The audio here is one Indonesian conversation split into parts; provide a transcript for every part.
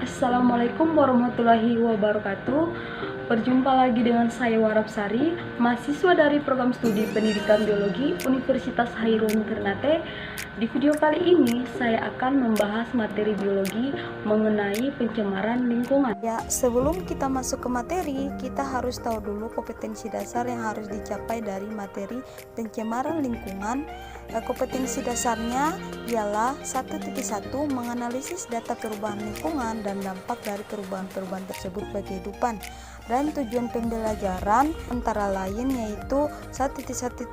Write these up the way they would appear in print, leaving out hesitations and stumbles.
Assalamualaikum warahmatullahi wabarakatuh. Berjumpa lagi dengan saya Warapsari, mahasiswa dari program studi pendidikan biologi Universitas Hairun Ternate. Di video kali ini saya akan membahas materi biologi mengenai pencemaran lingkungan. Ya, sebelum kita masuk ke materi, kita harus tahu dulu kompetensi dasar yang harus dicapai dari materi pencemaran lingkungan. Kompetensi dasarnya ialah 1.1 menganalisis data perubahan lingkungan dan dampak dari perubahan-perubahan tersebut bagi kehidupan. Dan tujuan pembelajaran antara lain yaitu 1.1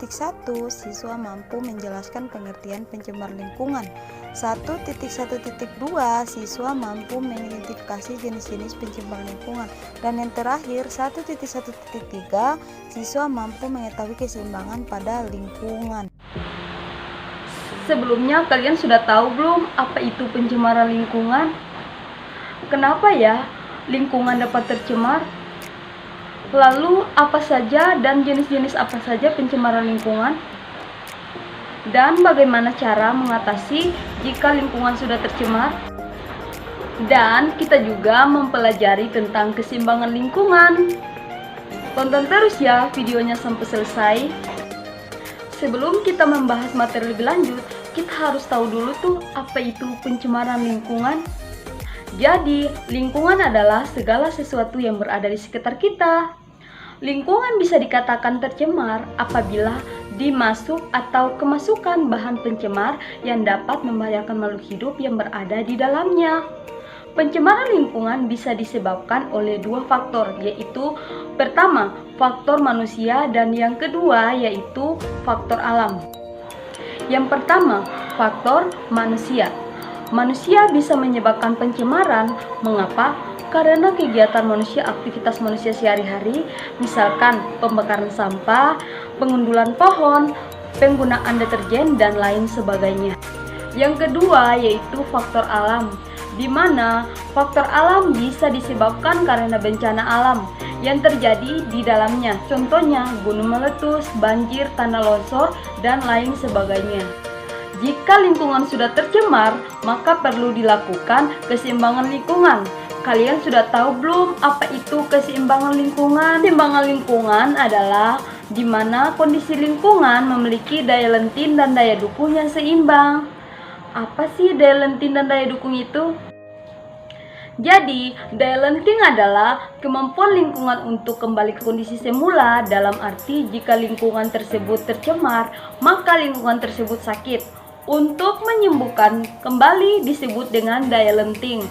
siswa mampu menjelaskan pengertian pencemar lingkungan. 1.1.2 siswa mampu mengidentifikasi jenis-jenis pencemar lingkungan. Dan yang terakhir 1.1.3 siswa mampu mengetahui keseimbangan pada lingkungan. Sebelumnya kalian sudah tahu belum apa itu pencemaran lingkungan? Kenapa ya lingkungan dapat tercemar? Lalu apa saja dan jenis-jenis apa saja pencemaran lingkungan? Dan bagaimana cara mengatasi jika lingkungan sudah tercemar? Dan kita juga mempelajari tentang keseimbangan lingkungan. Tonton terus ya videonya sampai selesai. Sebelum kita membahas materi lebih lanjut, kita harus tahu dulu tuh apa itu pencemaran lingkungan. Jadi, lingkungan adalah segala sesuatu yang berada di sekitar kita. Lingkungan bisa dikatakan tercemar apabila dimasuk atau kemasukan bahan pencemar yang dapat membahayakan makhluk hidup yang berada di dalamnya. Pencemaran lingkungan bisa disebabkan oleh dua faktor, yaitu pertama, faktor manusia, dan yang kedua yaitu faktor alam. Yang pertama, faktor manusia. Manusia bisa menyebabkan pencemaran. Mengapa? Karena kegiatan manusia, aktivitas manusia sehari-hari, misalkan pembakaran sampah, pengundulan pohon, penggunaan deterjen, dan lain sebagainya. Yang kedua yaitu faktor alam, di mana faktor alam bisa disebabkan karena bencana alam yang terjadi di dalamnya. Contohnya gunung meletus, banjir, tanah longsor, dan lain sebagainya. Jika lingkungan sudah tercemar, maka perlu dilakukan keseimbangan lingkungan. Kalian sudah tahu belum apa itu keseimbangan lingkungan? Keseimbangan lingkungan adalah di mana kondisi lingkungan memiliki daya lentin dan daya dukung yang seimbang. Apa sih daya lentin dan daya dukung itu? Jadi, daya lenting adalah kemampuan lingkungan untuk kembali ke kondisi semula. Dalam arti, jika lingkungan tersebut tercemar, maka lingkungan tersebut sakit. Untuk menyembuhkan kembali disebut dengan daya lenting.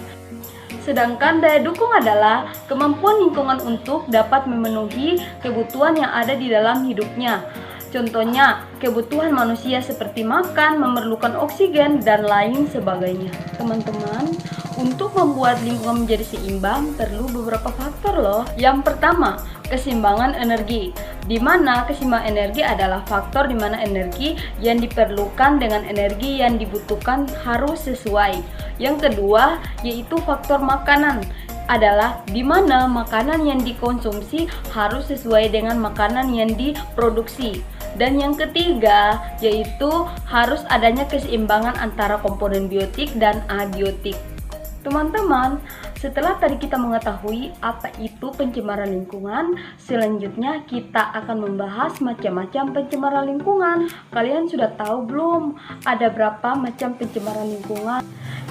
Sedangkan daya dukung adalah kemampuan lingkungan untuk dapat memenuhi kebutuhan yang ada di dalam hidupnya. Contohnya, kebutuhan manusia seperti makan, memerlukan oksigen, dan lain sebagainya. Teman-teman, untuk membuat lingkungan menjadi seimbang, perlu beberapa faktor loh. Yang pertama, keseimbangan energi. Di mana keseimbangan energi adalah faktor di mana energi yang diperlukan dengan energi yang dibutuhkan harus sesuai. Yang kedua, yaitu faktor makanan. Adalah di mana makanan yang dikonsumsi harus sesuai dengan makanan yang diproduksi. Dan yang ketiga, yaitu harus adanya keseimbangan antara komponen biotik dan abiotik. Teman-teman, setelah tadi kita mengetahui apa itu pencemaran lingkungan, selanjutnya kita akan membahas macam-macam pencemaran lingkungan. Kalian sudah tahu belum ada berapa macam pencemaran lingkungan?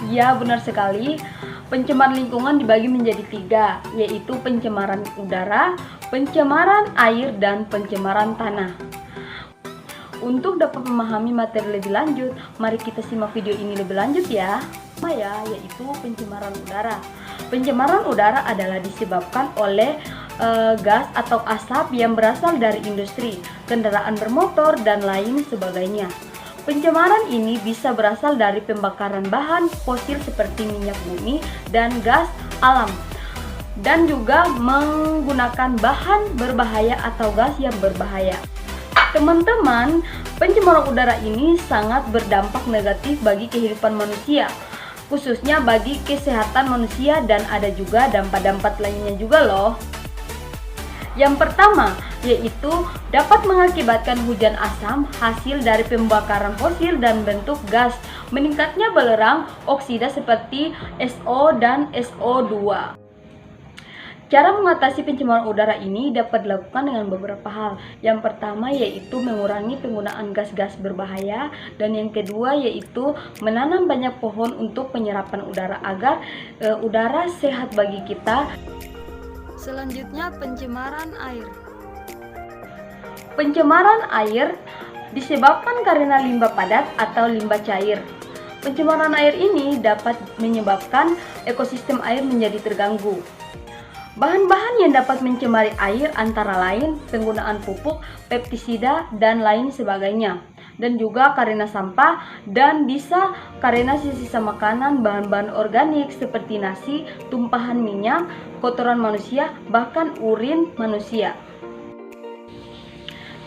Ya, benar sekali. Pencemaran lingkungan dibagi menjadi 3, yaitu pencemaran udara, pencemaran air, dan pencemaran tanah. Untuk dapat memahami materi lebih lanjut, mari kita simak video ini lebih lanjut ya. Yaitu pencemaran udara. Pencemaran udara adalah disebabkan oleh gas atau asap yang berasal dari industri, kendaraan bermotor, dan lain sebagainya. Pencemaran ini bisa berasal dari pembakaran bahan fosil seperti minyak bumi dan gas alam, dan juga menggunakan bahan berbahaya atau gas yang berbahaya. Teman-teman, pencemaran udara ini sangat berdampak negatif bagi kehidupan manusia, khususnya bagi kesehatan manusia, dan ada juga dampak-dampak lainnya juga loh. Yang pertama, yaitu dapat mengakibatkan hujan asam hasil dari pembakaran fosil dan bentuk gas, meningkatnya belerang oksida seperti SO dan SO2. Cara mengatasi pencemaran udara ini dapat dilakukan dengan beberapa hal. Yang pertama yaitu mengurangi penggunaan gas-gas berbahaya, dan yang kedua yaitu menanam banyak pohon untuk penyerapan udara agar udara sehat bagi kita. Selanjutnya, pencemaran air. Pencemaran air disebabkan karena limbah padat atau limbah cair. Pencemaran air ini dapat menyebabkan ekosistem air menjadi terganggu. Bahan-bahan yang dapat mencemari air antara lain penggunaan pupuk, pestisida, dan lain sebagainya. Dan juga karena sampah, dan bisa karena sisa makanan, bahan-bahan organik seperti nasi, tumpahan minyak, kotoran manusia, bahkan urin manusia.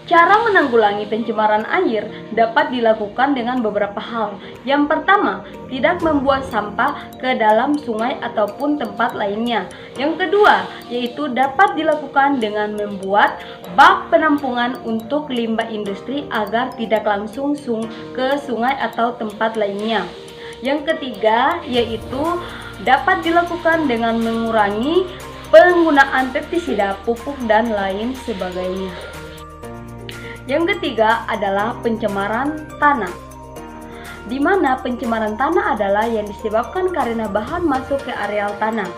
Cara menanggulangi pencemaran air dapat dilakukan dengan beberapa hal. Yang pertama, tidak membuang sampah ke dalam sungai ataupun tempat lainnya. Yang kedua, yaitu dapat dilakukan dengan membuat bak penampungan untuk limbah industri agar tidak langsung ke sungai atau tempat lainnya. Yang ketiga, yaitu dapat dilakukan dengan mengurangi penggunaan pestisida, pupuk, dan lain sebagainya. Yang ketiga adalah pencemaran tanah, di mana pencemaran tanah adalah yang disebabkan karena bahan masuk ke areal tanah.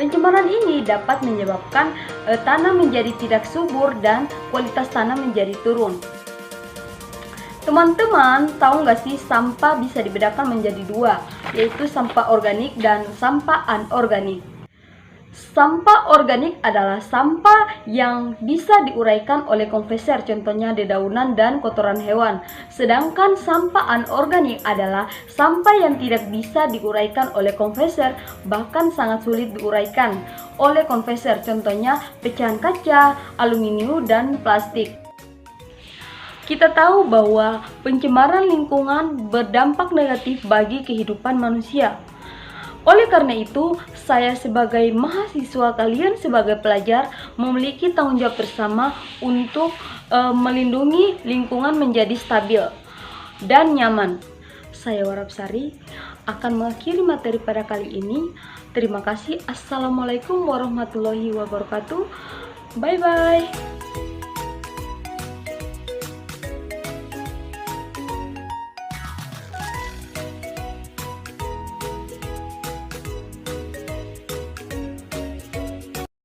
Pencemaran ini dapat menyebabkan tanah menjadi tidak subur dan kualitas tanah menjadi turun. Teman-teman, tahu nggak sih sampah bisa dibedakan menjadi dua, yaitu sampah organik dan sampah anorganik. Sampah organik adalah sampah yang bisa diuraikan oleh konverter, contohnya dedaunan dan kotoran hewan. Sedangkan sampah anorganik adalah sampah yang tidak bisa diuraikan oleh konverter, bahkan sangat sulit diuraikan oleh konverter, contohnya pecahan kaca, aluminium, dan plastik. Kita tahu bahwa pencemaran lingkungan berdampak negatif bagi kehidupan manusia. Oleh karena itu, saya sebagai mahasiswa, kalian sebagai pelajar memiliki tanggung jawab bersama untuk melindungi lingkungan menjadi stabil dan nyaman. Saya Warapsari akan mengakhiri materi pada kali ini. Terima kasih. Assalamualaikum warahmatullahi wabarakatuh. Bye-bye.